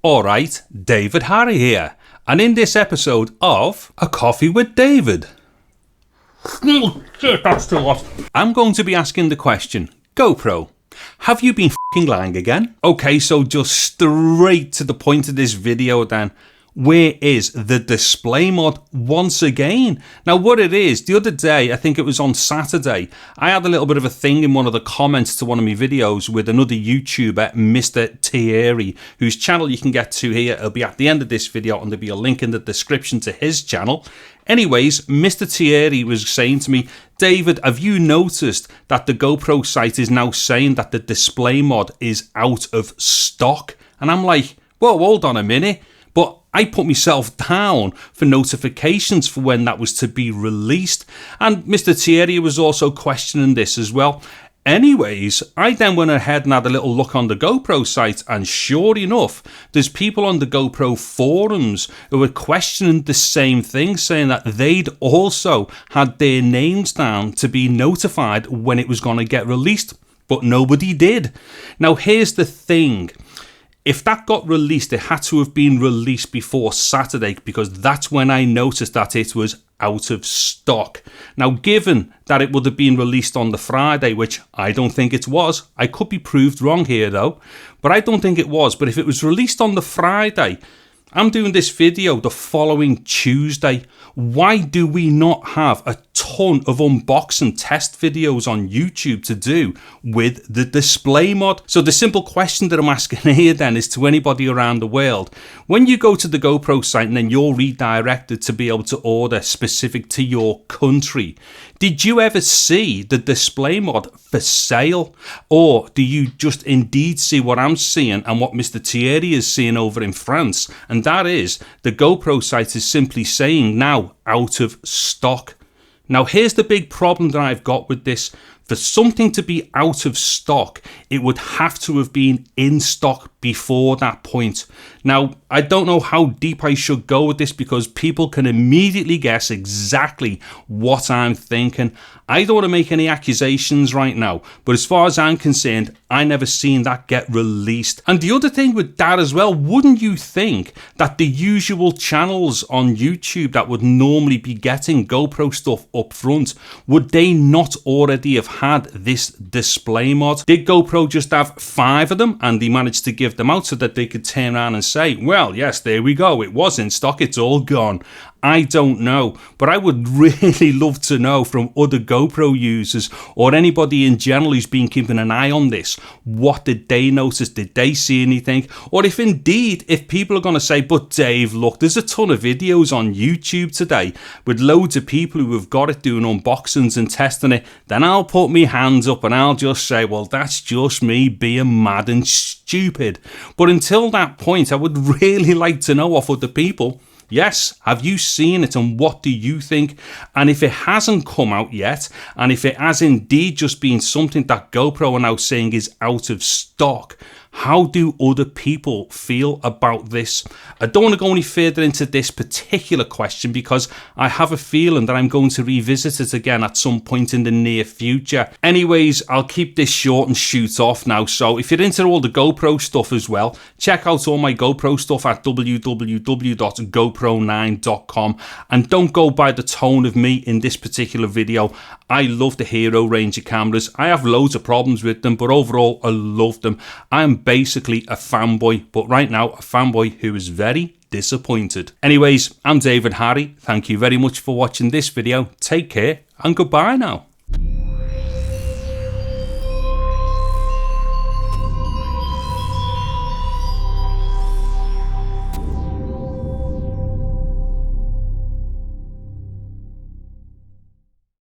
Alright, David Harry here, and in this episode of A Coffee with David, Oh, shit, that's too hot. I'm going to be asking the question, GoPro, have you been f***ing lying again? Okay, so just straight to the point of this video then. Where is the display mod once again? Now what it is, the other day, I think it was on Saturday, I had a little bit of a thing in one of the comments to one of my videos with another YouTuber, Mr. Thierry, whose channel you can get to here. It'll be at the end of this video and there'll be a link in the description to his channel. Anyways, Mr. Thierry was saying to me, David, have you noticed that the GoPro site is now saying that the display mod is out of stock? And I'm like, whoa, hold on a minute. But I put myself down for notifications for when that was to be released. And Mr. Thierry was also questioning this as well. Anyways, I then went ahead and had a little look on the GoPro site, and sure enough, there's people on the GoPro forums who were questioning the same thing, saying that they'd also had their names down to be notified when it was going to get released, but nobody did. Now here's the thing. If that got released, it had to have been released before Saturday, because that's when I noticed that it was out of stock. Now, given that it would have been released on the Friday, which I don't think it was, I could be proved wrong here though, but I don't think it was. But if it was released on the Friday, I'm doing this video the following Tuesday. Why do we not have a ton of unboxing test videos on YouTube to do with the display mod? So the simple question that I'm asking here then is to anybody around the world. When you go to the GoPro site and then you're redirected to be able to order specific to your country, did you ever see the display mod for sale? Or do you just indeed see what I'm seeing and what Mr. Thierry is seeing over in France? And that is, the GoPro site is simply saying now out of stock. Now here's the big problem that I've got with this. For something to be out of stock, it would have to have been in stock before that point. Now, I don't know how deep I should go with this because people can immediately guess exactly what I'm thinking. I don't want to make any accusations right now, but as far as I'm concerned, I never seen that get released. And the other thing with that as well, wouldn't you think that the usual channels on YouTube that would normally be getting GoPro stuff up front, would they not already have had this display mod? Did GoPro just have 5 of them and they managed to give them out so that they could turn around and say, well, yes, there we go, it was in stock, it's all gone? I don't know, but I would really love to know from other GoPro users or anybody in general who's been keeping an eye on this. What did they notice? Did they see anything? Or if indeed, if people are going to say, but Dave, look, there's a ton of videos on YouTube today with loads of people who have got it doing unboxings and testing it, then I'll put my hands up and I'll just say, well, that's just me being mad and stupid. But until that point, I would really like to know off other people, yes, have you seen it and what do you think? And if it hasn't come out yet, and if it has indeed just been something that GoPro are now saying is out of stock, how do other people feel about this? I don't want to go any further into this particular question because I have a feeling that I'm going to revisit it again at some point in the near future. Anyways, I'll keep this short and shoot off now. So if you're into all the GoPro stuff as well, check out all my GoPro stuff at www.gopro9.com. And don't go by the tone of me in this particular video. I love the Hero range of cameras. I have loads of problems with them, but overall I love them. I am basically a fanboy, but right now a fanboy who is very disappointed. Anyways, I'm David Harry. Thank you very much for watching this video. Take care and goodbye now.